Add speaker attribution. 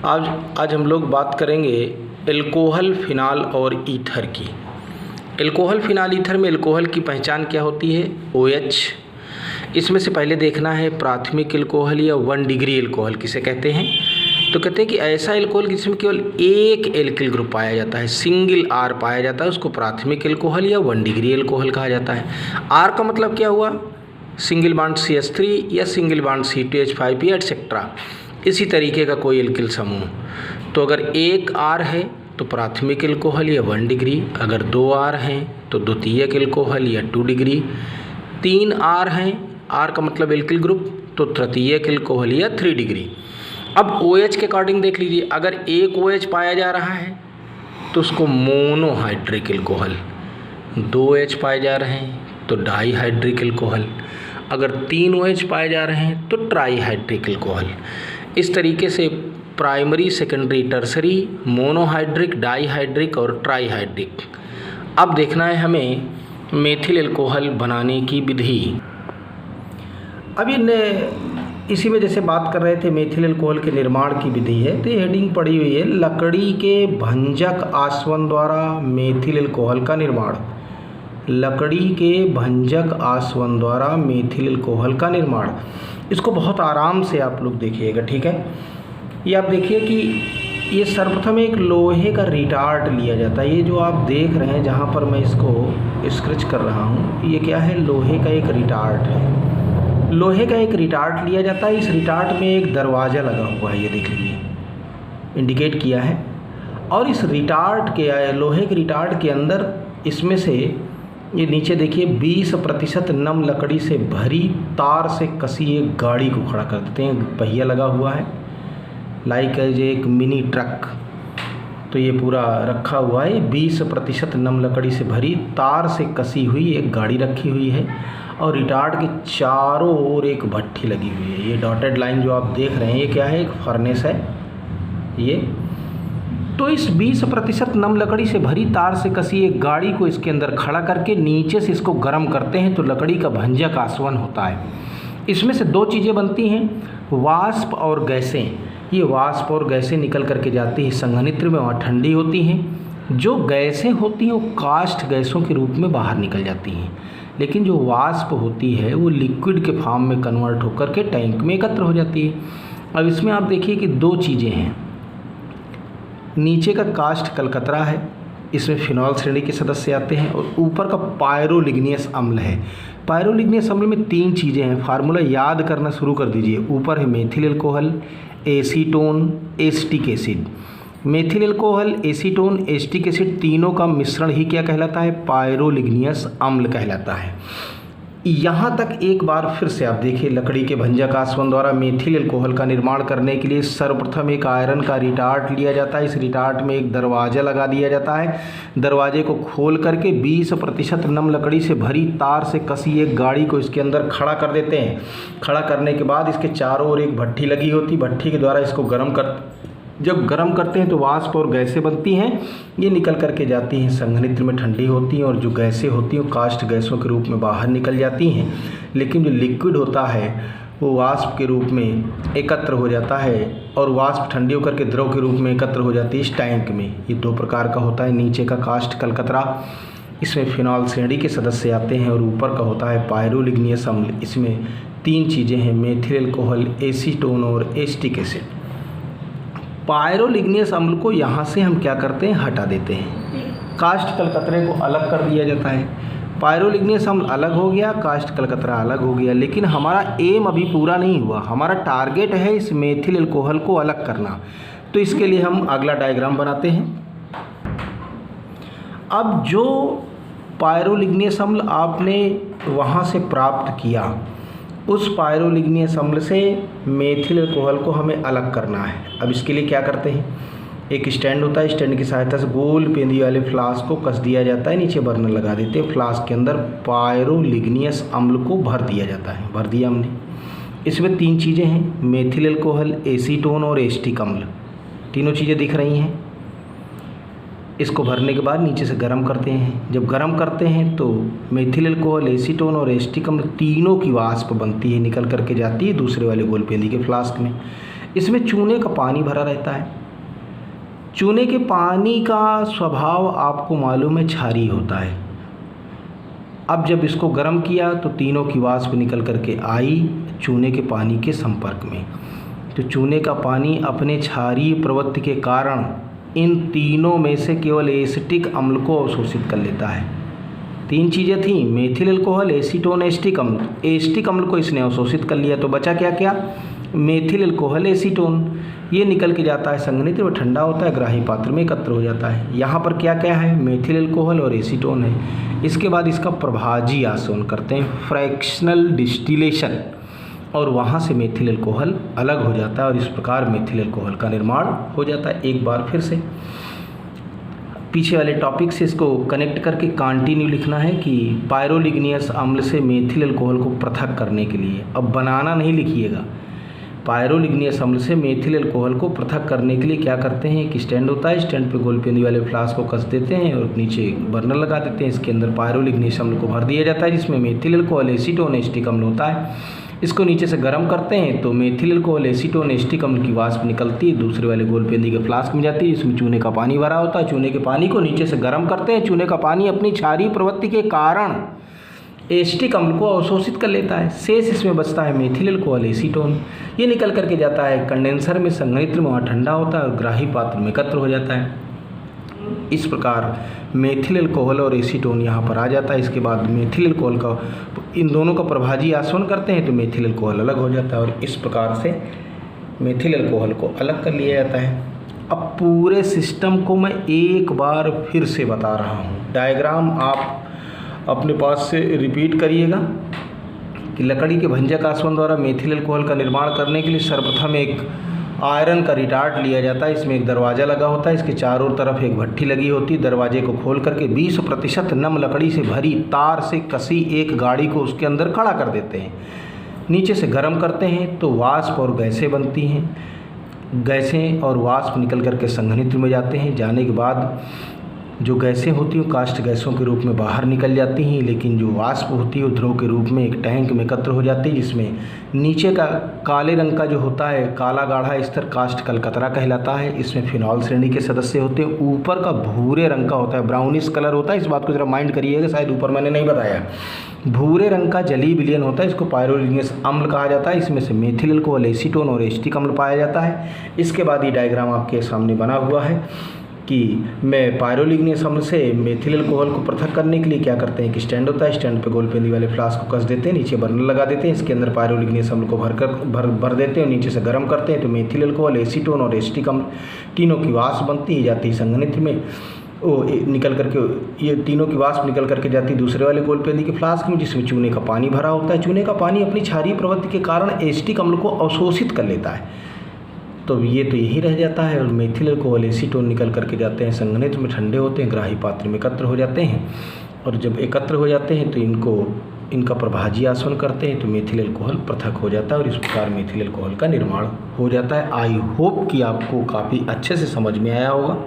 Speaker 1: आज आज हम लोग बात करेंगे एल्कोहल, फिनाल और ईथर की। एल्कोहल, फिनाल, ईथर में एल्कोहल की पहचान क्या होती है? OH। इसमें से पहले देखना है प्राथमिक एल्कोहल या 1 डिग्री एल्कोहल किसे कहते हैं। तो कहते हैं कि ऐसा एल्कोहल जिसमें केवल एक एल्किल ग्रुप पाया जाता है, सिंगल R पाया जाता है, उसको प्राथमिक एल्कोहल या 1 डिग्री एल्कोहल कहा जाता है। R का मतलब क्या हुआ? सिंगल बॉन्ड CH3 या सिंगल बॉन्ड C2H5 एटसेट्रा, इसी तरीके का कोई एल्किल समूह। तो अगर एक R है तो प्राथमिक एल्कोहल या 1 डिग्री, अगर 2 R हैं तो द्वितीयक एल्कोहल या 2 डिग्री, 3 R हैं, R का मतलब एल्किल ग्रुप, तो तृतीयक एल्कोहल या 3 डिग्री। अब OH के अकॉर्डिंग देख लीजिए, अगर एक OH पाया जा रहा है तो उसको मोनोहाइड्रिक एल्कोहल, 2 OH पाए जा रहे हैं तो डाईहाइड्रिक एल्कोहल, अगर 3 OH पाए जा रहे हैं तो ट्राईहाइड्रिक एल्कोहल। इस तरीके से primary, secondary, tertiary, monohydric, dihydric और ट्राईहाइड्रिक। अब देखना है हमें मेथिल एल्कोहल बनाने की विधि। अब इसी में जैसे बात कर रहे थे मेथिल एल्कोहल के निर्माण की विधि है, तो ये हेडिंग पड़ी हुई है लकड़ी के भंजक आसवन द्वारा मेथिल एल्कोहल का निर्माण। लकड़ी के भंजक आसवन द्वारा मेथिल एल्कोहल का निर्माण, इसको बहुत आराम से आप लोग देखिएगा, ठीक है। ये आप देखिए कि ये सर्वप्रथम एक लोहे का रिटार्ट लिया जाता है। ये जो आप देख रहे हैं जहाँ पर मैं इसको स्क्रैच कर रहा हूँ, ये क्या है? लोहे का एक रिटार्ट है। लोहे का एक रिटार्ट लिया जाता है। इस रिटार्ट में एक दरवाज़ा लगा हुआ है, ये देख लीजिए, इंडिकेट किया है। और इस रिटार्ट के, लोहे के रिटार्ट के अंदर इसमें से ये नीचे देखिए 20% नम लकड़ी से भरी तार से कसी एक गाड़ी को खड़ा कर देते हैं। पहिया लगा हुआ है, लाइक एज एक मिनी ट्रक, तो ये पूरा रखा हुआ है। 20% नम लकड़ी से भरी तार से कसी हुई एक गाड़ी रखी हुई है और रिटार्ट के चारों ओर एक भट्ठी लगी हुई है। ये डॉटेड लाइन जो आप देख रहे हैं, ये क्या है? एक फर्नेस है ये। तो इस 20% नम लकड़ी से भरी तार से कसी एक गाड़ी को इसके अंदर खड़ा करके नीचे से इसको गर्म करते हैं तो लकड़ी का भंजक आसवन होता है। इसमें से 2 चीज़ें बनती हैं, वाष्प और गैसें। ये वाष्प और गैसें निकल करके जाती हैं संघनित्र में, वहाँ ठंडी होती हैं। जो गैसें होती हैं वो काष्ठ गैसों के रूप में बाहर निकल जाती हैं, लेकिन जो वाष्प होती है वो लिक्विड के फॉर्म में कन्वर्ट होकर के टैंक में एकत्र हो जाती है। अब इसमें आप देखिए कि 2 चीज़ें हैं। नीचे का काष्ठ कलकतरा है, इसमें फिनॉल श्रेणी के सदस्य आते हैं, और ऊपर का पायरोलिग्नियस अम्ल है। पायरोलिग्नियस अम्ल में 3 चीज़ें हैं, फार्मूला याद करना शुरू कर दीजिए। ऊपर है methyl alcohol, acetone, acetic acid. Methyl alcohol, acetone, acetic acid, तीनों का मिश्रण ही क्या कहलाता है? पायरोलिग्नियस अम्ल कहलाता है। यहाँ तक एक बार फिर से आप देखिए, लकड़ी के भंजक आसवन द्वारा मेथिल एल्कोहल का निर्माण करने के लिए सर्वप्रथम एक आयरन का रिटार्ट लिया जाता है। इस रिटार्ट में एक दरवाज़ा लगा दिया जाता है। दरवाजे को खोल करके 20% नम लकड़ी से भरी तार से कसी एक गाड़ी को इसके अंदर खड़ा कर देते हैं। खड़ा करने के बाद इसके चारों ओर एक भट्ठी लगी होती, भट्ठी के द्वारा इसको जब गर्म करते हैं तो वाष्प और गैसें बनती हैं। ये निकल करके जाती हैं संघनित्र में, ठंडी होती हैं, और जो गैसें होती हैं वो काष्ठ गैसों के रूप में बाहर निकल जाती हैं। लेकिन जो लिक्विड होता है वो वाष्प के रूप में एकत्र हो जाता है, और वाष्प ठंडी होकर के द्रव के रूप में एकत्र हो जाती है इस टैंक में। ये 2 प्रकार का होता है। नीचे का काष्ठ कलकतरा, इसमें फिनॉल श्रेणी के सदस्य आते हैं, और ऊपर का होता है पायरोलिग्नियस अम्ल। इसमें 3 चीज़ें हैं, मेथिल एल्कोहल, एसीटोन और एसिटिक एसिड। पायरोलिग्नियस अम्ल को यहाँ से हम क्या करते हैं? हटा देते हैं। काष्ठ कलकतरे को अलग कर दिया जाता है। पायरोलिग्नियस अम्ल अलग हो गया, काष्ठ कलकतरा अलग हो गया। लेकिन हमारा एम अभी पूरा नहीं हुआ। हमारा टारगेट है इस मेथिल एल्कोहल को अलग करना। तो इसके लिए हम अगला डायग्राम बनाते हैं। अब जो पायरोलिग्नियस अम्ल आपने वहाँ से प्राप्त किया, उस पायरोलिग्नियस अम्ल से मेथिल एल्कोहल को हमें अलग करना है। अब इसके लिए क्या करते हैं? एक स्टैंड होता है, स्टैंड की सहायता से गोल पेंदी वाले फ्लास्क को कस दिया जाता है, नीचे बर्नर लगा देते हैं। फ्लास्क के अंदर पायरोलिग्नियस अम्ल को भर दिया जाता है। भर दिया हमने। इसमें 3 चीज़ें हैं, मेथिल एल्कोहल, एसीटोन और एसिटिक अम्ल। तीनों चीज़ें दिख रही हैं। इसको भरने के बाद नीचे से गर्म करते हैं। जब गर्म करते हैं तो मेथिल एल्कोहल, एसीटोन और एसिटिक अम्ल तीनों की वाष्प बनती है, निकल करके जाती है दूसरे वाले गोल पेंदी के फ्लास्क में। इसमें चूने का पानी भरा रहता है। चूने के पानी का स्वभाव आपको मालूम है क्षारीय होता है। अब जब इसको गर्म किया तो तीनों की वाष्प निकल करके आई चूने के पानी के संपर्क में, तो चूने का पानी अपने क्षारीय प्रवृत्ति के कारण इन तीनों में से केवल एसिटिक अम्ल को अवशोषित कर लेता है। तीन चीज़ें थीं, मेथिल अल्कोहल, एसीटोन, एसिटिक अम्ल। एसिटिक अम्ल को इसने अवशोषित कर लिया तो बचा क्या क्या, मेथिल अल्कोहल, एसीटोन। ये निकल के जाता है संघनित्र में, ठंडा होता है, ग्राही पात्र में एकत्र हो जाता है। यहाँ पर क्या क्या है, मेथिल अल्कोहल और एसीटोन है। इसके बाद इसका प्रभाजी आसवन करते हैं, फ्रैक्शनल डिस्टिलेशन, और वहाँ से मेथिल अल्कोहल अलग हो जाता है और इस प्रकार मेथिल अल्कोहल का निर्माण हो जाता है। एक बार फिर से पीछे वाले टॉपिक से इसको कनेक्ट करके कंटिन्यू लिखना है कि पायरोलिग्नियस अम्ल से मेथिल अल्कोहल को पृथक करने के लिए, अब बनाना नहीं लिखिएगा, पायरोलिग्नियस अम्ल से मेथिल अल्कोहल को पृथक करने के लिए क्या करते हैं, एक स्टैंड होता है, स्टैंड पे गोलपेंदी वाले फ्लास्क को कस देते हैं और नीचे बर्नर लगा देते हैं। इसके अंदर पायरोलिग्नियस अम्ल को भर दिया जाता है जिसमें मेथिल अल्कोहल, एसीटोन, एसिटिक अम्ल होता है। इसको नीचे से गर्म करते हैं तो मेथिल अल्कोहल, एसीटोन, एसिटिक अम्ल की वाष्प निकलती है, दूसरे वाले गोलपेंदी के फ्लास्क में जाती है, इसमें चूने का पानी भरा होता है। चूने के पानी को नीचे से गर्म करते हैं, चूने का पानी अपनी क्षारीय प्रवृत्ति के कारण एसिटिक अम्ल को अवशोषित कर लेता है। शेष इसमें बचता है मेथिल अल्कोहल, एसीटोन। ये निकल करके जाता है कंडेंसर में, संघनित्र में, वहाँ ठंडा होता है और ग्राही पात्र में एकत्र हो जाता है। इस प्रकार मेथिल अल्कोहल और एसीटोन यहाँ पर आ जाता है। इसके बाद मेथिल अल्कोहल का, इन दोनों का प्रभाजी आसवन करते हैं तो मेथिल अल्कोहल अलग हो जाता है और इस प्रकार से मेथिल अल्कोहल को अलग कर लिया जाता है। अब पूरे सिस्टम को मैं एक बार फिर से बता रहा हूँ, डायग्राम आप अपने पास से रिपीट करिएगा कि लकड़ी के भंजक आसवन द्वारा मेथिल अल्कोहल का निर्माण करने के लिए सर्वप्रथम एक आयरन का रिटार्ट लिया जाता है। इसमें एक दरवाज़ा लगा होता है, इसके चारों तरफ एक भट्ठी लगी होती है। दरवाजे को खोल करके 20% नम लकड़ी से भरी तार से कसी एक गाड़ी को उसके अंदर खड़ा कर देते हैं। नीचे से गर्म करते हैं तो वाष्प और गैसें बनती हैं। गैसें और वाष्प निकल करके संघनित्र में जाते हैं। जाने के बाद जो गैसें होती हैं काष्ठ गैसों के रूप में बाहर निकल जाती हैं, लेकिन जो वाष्प होती है वो द्रव के रूप में एक टैंक में एकत्र हो जाती है, जिसमें नीचे का काले रंग का जो होता है, काला गाढ़ा स्तर, काष्ठ कलकतरा कहलाता है। इसमें फिनॉल श्रेणी के सदस्य होते हैं। ऊपर का भूरे रंग का होता है, ब्राउनिश कलर होता है। इस बात को जरा माइंड करिएगा, शायद ऊपर मैंने नहीं बताया। भूरे रंग का जलीय विलयन होता है, इसको पायरोलिग्नियस अम्ल कहा जाता है। इसमें से मेथिल अल्कोहल, एसीटोन और एसिटिक अम्ल पाया जाता है। इसके बाद ये डायग्राम आपके सामने बना हुआ है कि मैं पायरोलिग्नियस अम्ल से मेथिल अल्कोहल को पृथक करने के लिए क्या करते हैं कि स्टैंड होता है, स्टैंड पे गोलपेंदी वाले फ्लास्क को कस देते हैं, नीचे बर्नर लगा देते हैं, इसके अंदर पायरोलिग्नियस अम्ल को भर देते हैं और नीचे से गर्म करते हैं तो मेथिल अल्कोहल, एसीटोन और एसिटिक अम्ल तीनों की वाष्प बनती है, जाती है संघनित्र में। वो निकल करके, ये तीनों की वाष्प निकल करके जाती है दूसरे वाले गोलपेंदी के फ्लास्क में, जिसमें चूने का पानी भरा होता है। चूने का पानी अपनी क्षारीय प्रवृत्ति के कारण एसिटिक अम्ल को अवशोषित कर लेता है, तो ये तो यही रह जाता है। और मेथिल अल्कोहल, एसीटोन निकल करके जाते हैं संघनित्र में, ठंडे होते हैं, ग्राही पात्र में एकत्र हो जाते हैं और जब एकत्र हो जाते हैं तो इनका प्रभाजी आसवन करते हैं तो मेथिल अल्कोहल पृथक हो जाता है और इस प्रकार मेथिल अल्कोहल का निर्माण हो जाता है। आई होप कि आपको काफ़ी अच्छे से समझ में आया होगा।